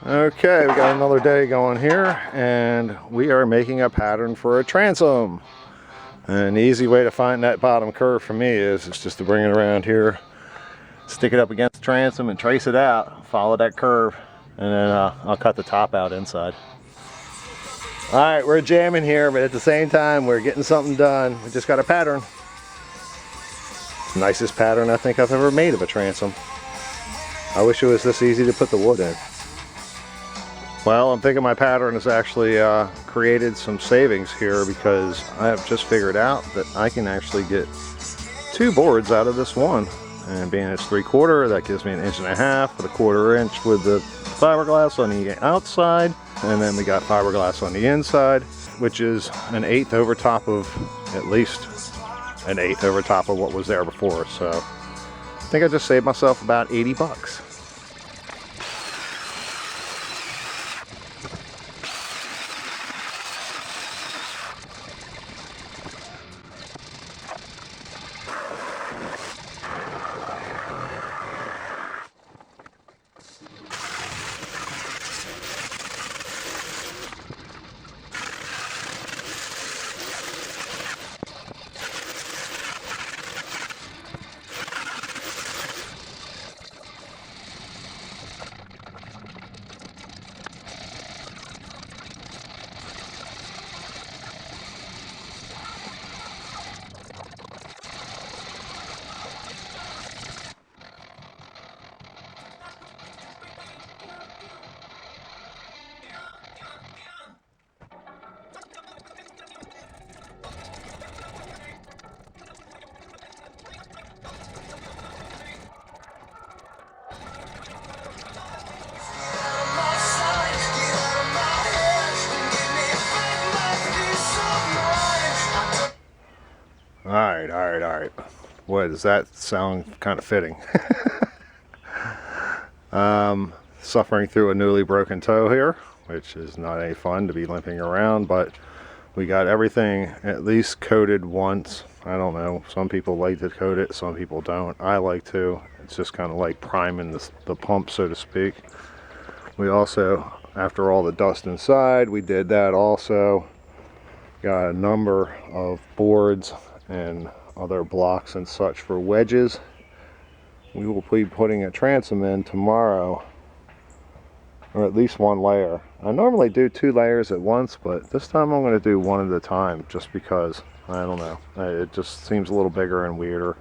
Okay, we got another day going here, and we are making a pattern for a transom. And the easy way to find that bottom curve for me is just to bring it around here, stick it up against the transom and trace it out, follow that curve, and then I'll cut the top out inside. Alright, we're jamming here, but at the same time we're getting something done. We just got a pattern. It's the nicest pattern I think I've ever made of a transom. I wish it was this easy to put the wood in. Well, I'm thinking my pattern has actually created some savings here, because I have just figured out that I can actually get 2 boards out of this one. And being it's 3/4, that gives me 1.5 inches with a 1/4 inch with the fiberglass on the outside. And then we got fiberglass on the inside, which is 1/8 over top of, at least 1/8 over top of what was there before. So I think I just saved myself about 80 bucks. Alright. Boy, does that sound kind of fitting. Suffering through a newly broken toe here, which is not any fun to be limping around, but we got everything at least coated once. I don't know, some people like to coat it, some people don't. I like to. It's just kind of like priming the pump, so to speak. We also, after all the dust inside, we did that also. Got a number of boards and other blocks and such for wedges. We will be putting a transom in tomorrow, or at least 1 layer. I normally do 2 layers at once, but this time I'm going to do 1 at a time, just because, I don't know, it just seems a little bigger and weirder.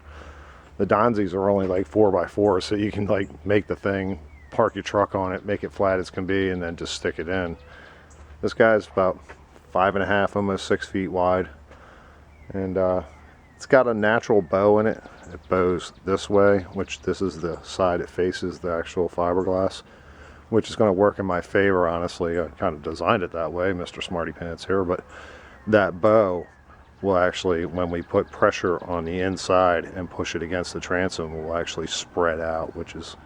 The Donzies are only like 4x4, so you can like make the thing, park your truck on it, make it flat as can be, and then just stick it in. This guy's about 5.5, almost 6 feet wide, and it's got a natural bow in it. It bows this way, which this is the side it faces the actual fiberglass, which is going to work in my favor, honestly. I kind of designed it that way, Mr. Smarty Pants here, but that bow will actually, when we put pressure on the inside and push it against the transom, will actually spread out, which is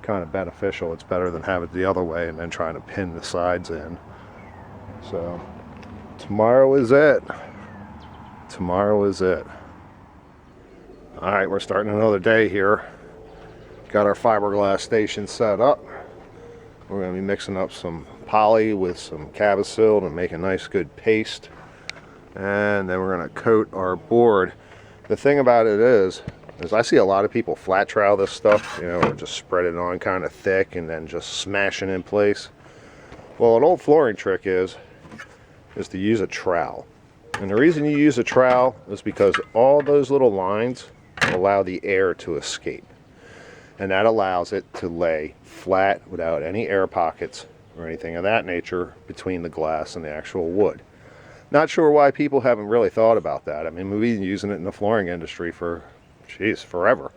kind of beneficial. It's better than having it the other way and then trying to pin the sides in. So tomorrow is it. Tomorrow is it. Alright, we're starting another day here. Got our fiberglass station set up. We're going to be mixing up some poly with some Cabasil to make a nice good paste. And then we're going to coat our board. The thing about it is I see a lot of people flat trowel this stuff, you know, or just spread it on kind of thick and then just smash it in place. Well, an old flooring trick is to use a trowel. And the reason you use a trowel is because all those little lines allow the air to escape. And that allows it to lay flat without any air pockets or anything of that nature between the glass and the actual wood. Not sure why people haven't really thought about that. I mean, we've been using it in the flooring industry for, forever.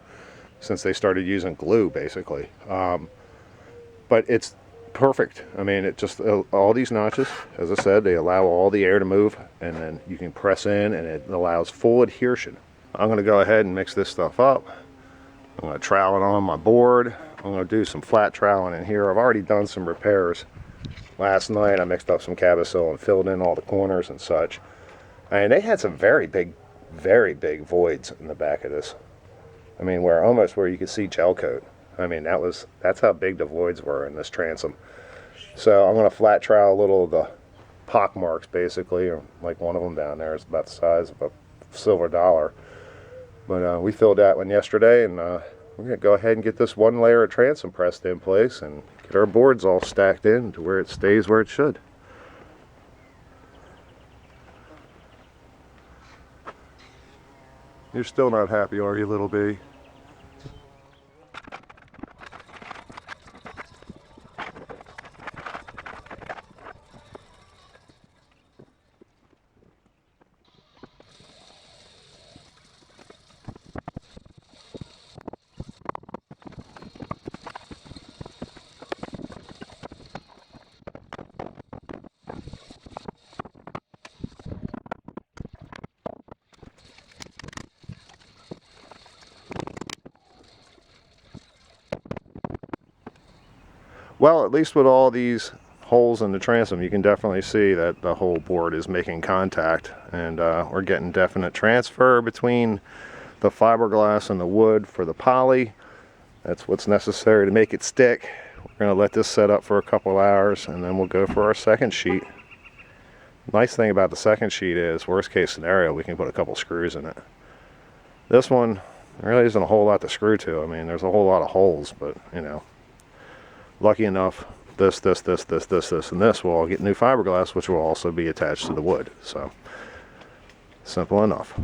Since they started using glue, basically. But it's perfect. I mean, it just, all these notches, as I said, they allow all the air to move, and then you can press in and it allows full adhesion. I'm going to go ahead and mix this stuff up. I'm going to trowel it on my board. I'm going to do some flat troweling in here. I've already done some repairs. Last night I mixed up some Cabasil and filled in all the corners and such. And they had some very big voids in the back of this. I mean, almost where you could see gel coat. I mean, that's how big the voids were in this transom. So I'm going to flat trowel a little of the pock marks, basically, or like one of them down there is about the size of a silver dollar. But we filled that one yesterday, and we're going to go ahead and get this one layer of transom pressed in place and get our boards all stacked in to where it stays where it should. You're still not happy, are you, little bee? Well, at least with all these holes in the transom, you can definitely see that the whole board is making contact, and we're getting definite transfer between the fiberglass and the wood for the poly. That's what's necessary to make it stick. We're going to let this set up for a couple hours, and then we'll go for our second sheet. Nice thing about the second sheet is, worst case scenario, we can put a couple screws in it. This one, there really isn't a whole lot to screw to. I mean, there's a whole lot of holes, but, you know, lucky enough, this, and this will all get new fiberglass, which will also be attached to the wood. So, simple enough.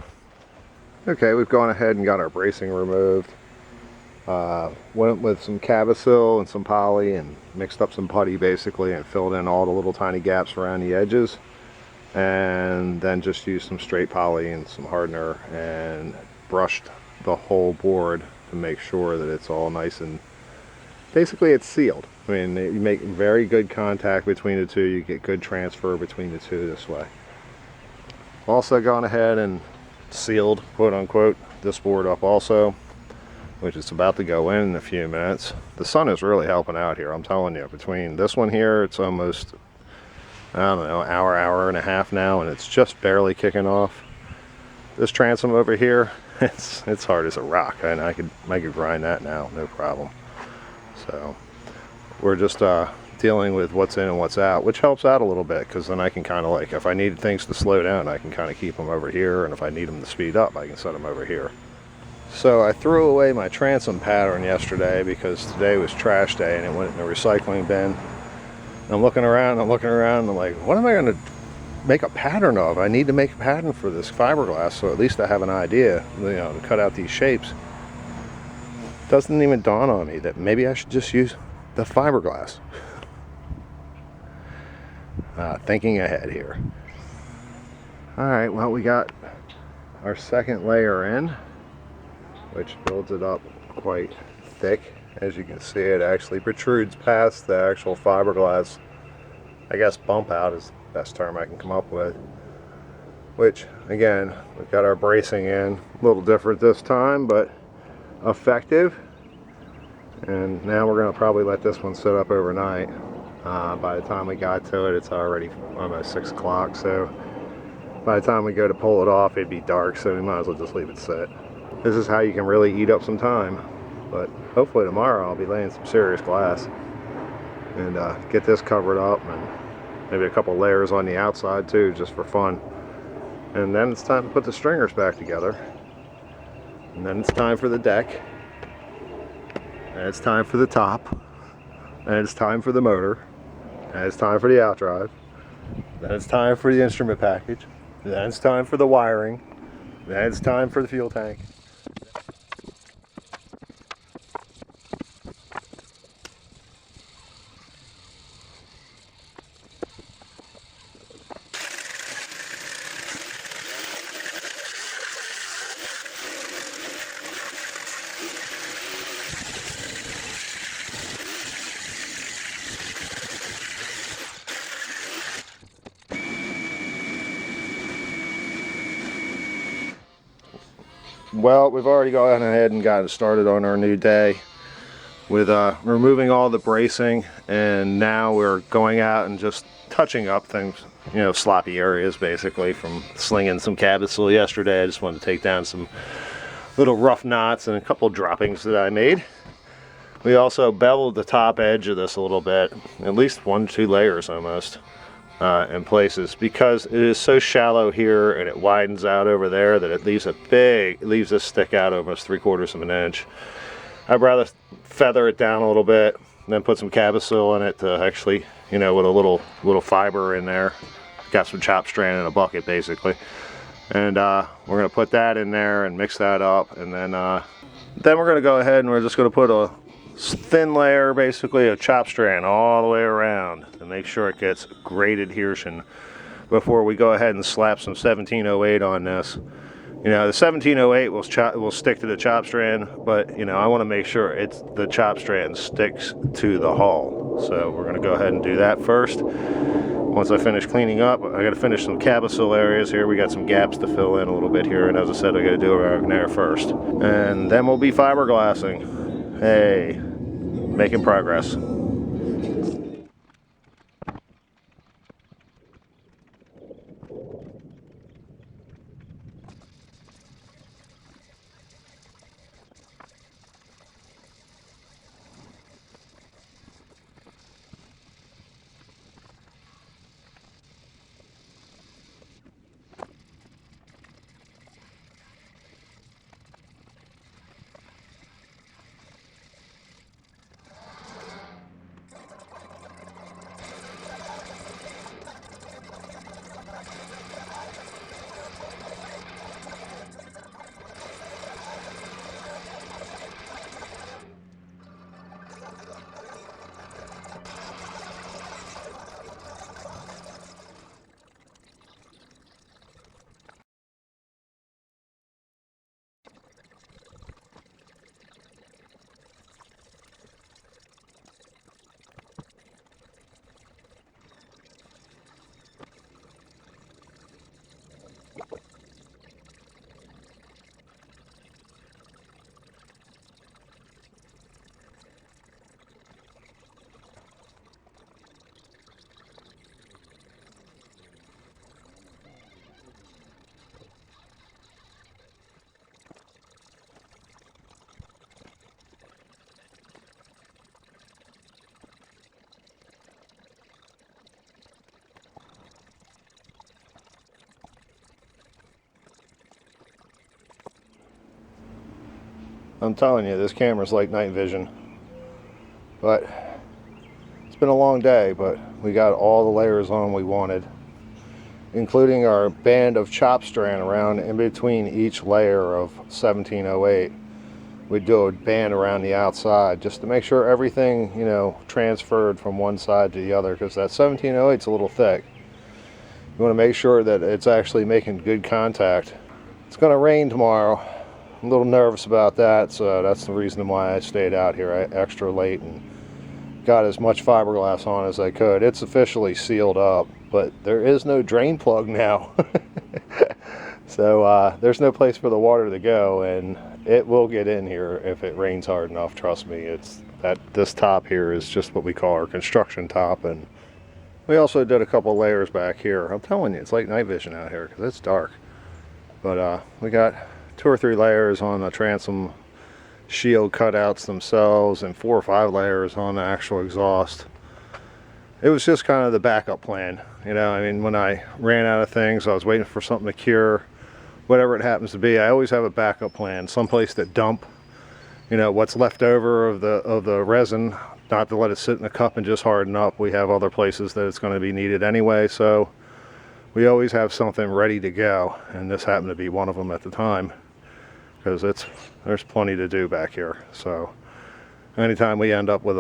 Okay, we've gone ahead and got our bracing removed. Went with some Cavasil and some poly and mixed up some putty, basically, and filled in all the little tiny gaps around the edges. And then just used some straight poly and some hardener and brushed the whole board to make sure that it's all nice and basically it's sealed. I mean, you make very good contact between the two. You get good transfer between the two this way. Also gone ahead and sealed, quote unquote, this board up also, which is about to go in a few minutes. The sun is really helping out here, I'm telling you. Between this one here, it's almost, I don't know, hour and a half now, and it's just barely kicking off. This transom over here, it's hard as a rock, and I could grind that now, no problem. So we're just dealing with what's in and what's out, which helps out a little bit, because then I can kind of, like, if I need things to slow down, I can kind of keep them over here, and if I need them to speed up, I can set them over here. So I threw away my transom pattern yesterday because today was trash day and it went in the recycling bin. And I'm looking around, and I'm like, what am I going to make a pattern of? I need to make a pattern for this fiberglass, so at least I have an idea, you know, to cut out these shapes. Doesn't even dawn on me that maybe I should just use the fiberglass. Thinking ahead here. Alright, well, we got our second layer in, which builds it up quite thick. As you can see, it actually protrudes past the actual fiberglass. I guess bump out is the best term I can come up with. Which, again, we've got our bracing in. A little different this time, but effective. And now we're going to probably let this one sit up overnight. By the time we got to it, it's already almost 6 o'clock, so by the time we go to pull it off, it'd be dark, so we might as well just leave it sit. This is how you can really eat up some time, but hopefully tomorrow I'll be laying some serious glass and get this covered up, and maybe a couple layers on the outside too, just for fun. And then it's time to put the stringers back together, and then it's time for the deck, and it's time for the top, and it's time for the motor, and it's time for the outdrive, then it's time for the instrument package, then it's time for the wiring, then it's time for the fuel tank. Well, we've already gone ahead and got started on our new day with removing all the bracing, and now we're going out and just touching up things, you know, sloppy areas basically from slinging some Cavasil yesterday. I just wanted to take down some little rough knots and a couple droppings that I made. We also beveled the top edge of this a little bit, at least 1-2 layers almost, in places, because it is so shallow here and it widens out over there that it leaves this stick out almost 3/4 of an inch. I'd rather feather it down a little bit, then put some cabosil in it to actually, you know, with a little fiber in there. Got some chop strand in a bucket basically, and we're gonna put that in there and mix that up, and then we're gonna go ahead and we're just gonna put a thin layer basically of chop strand all the way around to make sure it gets great adhesion before we go ahead and slap some 1708 on this. You know, the 1708 will stick to the chop strand, but you know, I want to make sure the chop strand sticks to the hull. So we're going to go ahead and do that first. Once I finish cleaning up, I got to finish some cabosil areas here. We got some gaps to fill in a little bit here, and as I said, I got to do it around there first, and then we'll be fiberglassing. Hey, making progress. I'm telling you, this camera's like night vision. But it's been a long day, but we got all the layers on we wanted, including our band of chop strand around in between each layer of 1708. We'd do a band around the outside just to make sure everything, you know, transferred from one side to the other, because that 1708 is a little thick. You want to make sure that it's actually making good contact. It's going to rain tomorrow. I'm a little nervous about that, so that's the reason why I stayed out here extra late and got as much fiberglass on as I could. It's officially sealed up, but there is no drain plug now. So there's no place for the water to go, and it will get in here if it rains hard enough. Trust me. This top here is just what we call our construction top, and we also did a couple layers back here. I'm telling you, it's like night vision out here because it's dark. But we got 2 or 3 layers on the transom shield cutouts themselves and 4 or 5 layers on the actual exhaust. It was just kind of the backup plan, you know. I mean, when I ran out of things, I was waiting for something to cure, whatever it happens to be. I always have a backup plan, someplace to dump, you know, what's left over of the resin, not to let it sit in a cup and just harden up. We have other places that it's going to be needed anyway, so we always have something ready to go, and this happened to be one of them at the time, because there's plenty to do back here. So anytime we end up with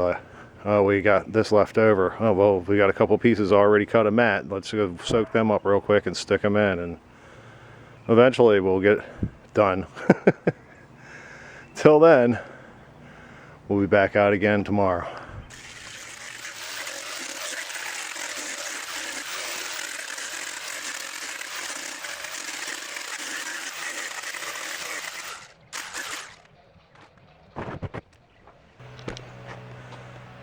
we got this left over, oh well, we got a couple pieces already cut a mat, let's go soak them up real quick and stick them in, and eventually we'll get done. Till then, we'll be back out again tomorrow.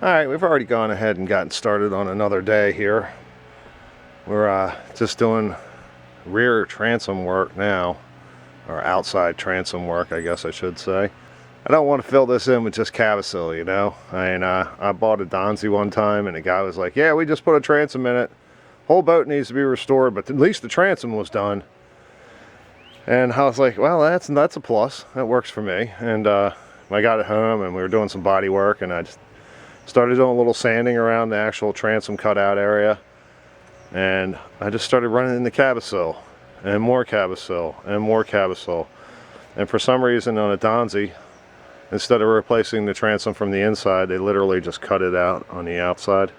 Alright, we've already gone ahead and gotten started on another day here. We're just doing rear transom work now, or outside transom work, I guess I should say. I don't want to fill this in with just cavasil, you know. I bought a Donzi one time, and the guy was like, "Yeah, we just put a transom in it. Whole boat needs to be restored, but at least the transom was done." And I was like, "Well, that's a plus. That works for me." And I got it home, and we were doing some body work, and I just started doing a little sanding around the actual transom cutout area, and I just started running into cavasil, and more cavasil, and more cavasil. And for some reason on a Donzi, instead of replacing the transom from the inside, they literally just cut it out on the outside,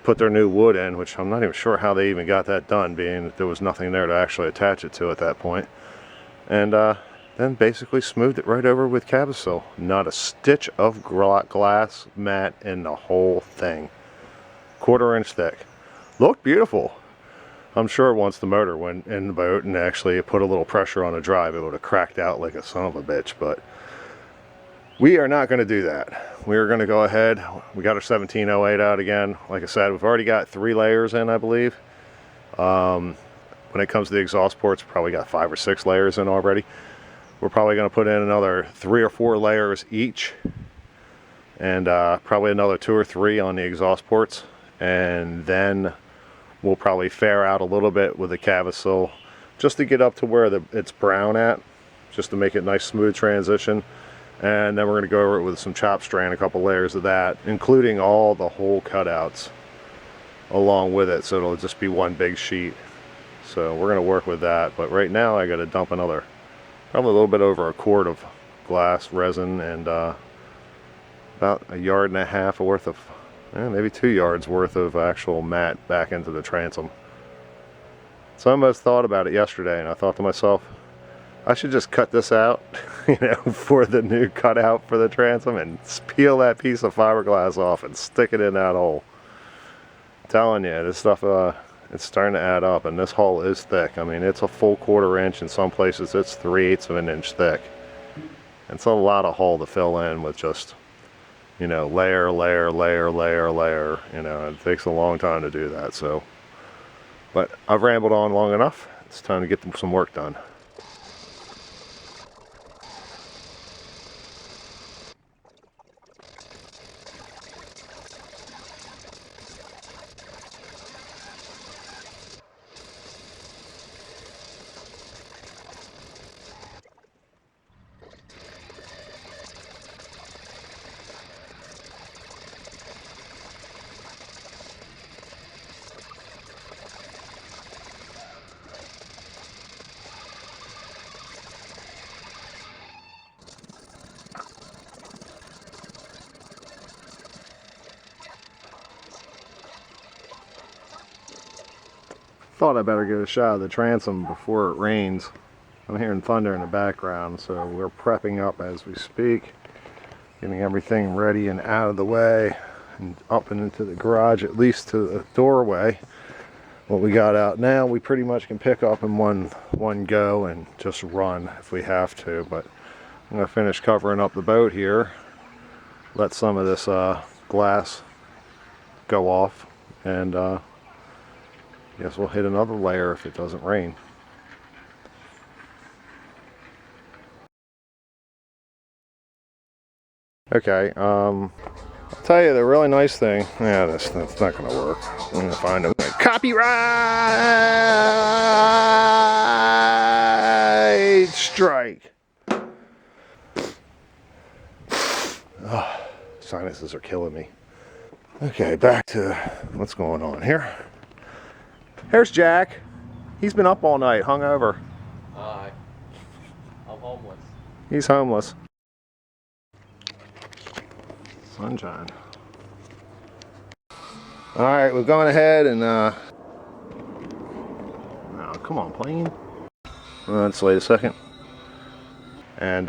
put their new wood in, which I'm not even sure how they even got that done, being that there was nothing there to actually attach it to at that point. And then basically smoothed it right over with cavasil. Not a stitch of glass mat in the whole thing. 1/4 inch thick. Looked beautiful. I'm sure once the motor went in the boat and actually put a little pressure on the drive, it would have cracked out like a son of a bitch, but we are not going to do that. We are going to go ahead. We got our 1708 out again. Like I said, we've already got 3 layers in, I believe. When it comes to the exhaust ports, probably got 5 or 6 layers in already. We're probably going to put in another 3 or 4 layers each, and probably another 2 or 3 on the exhaust ports, and then we'll probably fair out a little bit with the cavasil just to get up to where it's brown at, just to make it a nice smooth transition. And then we're going to go over it with some chop strand, a couple layers of that, including all the hole cutouts along with it, so it'll just be one big sheet. So we're going to work with that, but right now I got to dump another, probably a little bit over a quart of glass resin, and about 1.5 yards worth of, maybe 2 yards worth of actual mat back into the transom. So I almost thought about it yesterday, and I thought to myself, I should just cut this out, you know, for the new cutout for the transom, and peel that piece of fiberglass off and stick it in that hole. I'm telling you, this stuff, it's starting to add up, and this hole is thick. I mean, it's a full 1/4 inch. In some places, it's 3/8 of an inch thick. It's a lot of hole to fill in with just, you know, layer, layer, layer, layer, layer. You know, it takes a long time to do that. So, but I've rambled on long enough. It's time to get some work done. Thought I better get a shot of the transom before it rains. I'm hearing thunder in the background, so we're prepping up as we speak, getting everything ready and out of the way and up and into the garage, at least to the doorway. What we got out now, we pretty much can pick up in one go and just run if we have to. But I'm going to finish covering up the boat here, let some of this glass go off, and guess we'll hit another layer if it doesn't rain. Okay, I'll tell you the really nice thing. Yeah, that's not going to work. I'm going to find a copyright strike. Oh, sinuses are killing me. Okay, back to what's going on here. Here's Jack. He's been up all night, hungover. Hi. I'm homeless. He's homeless. Sunshine. Alright, we've gone ahead and oh, come on, plane. Let's wait a second. And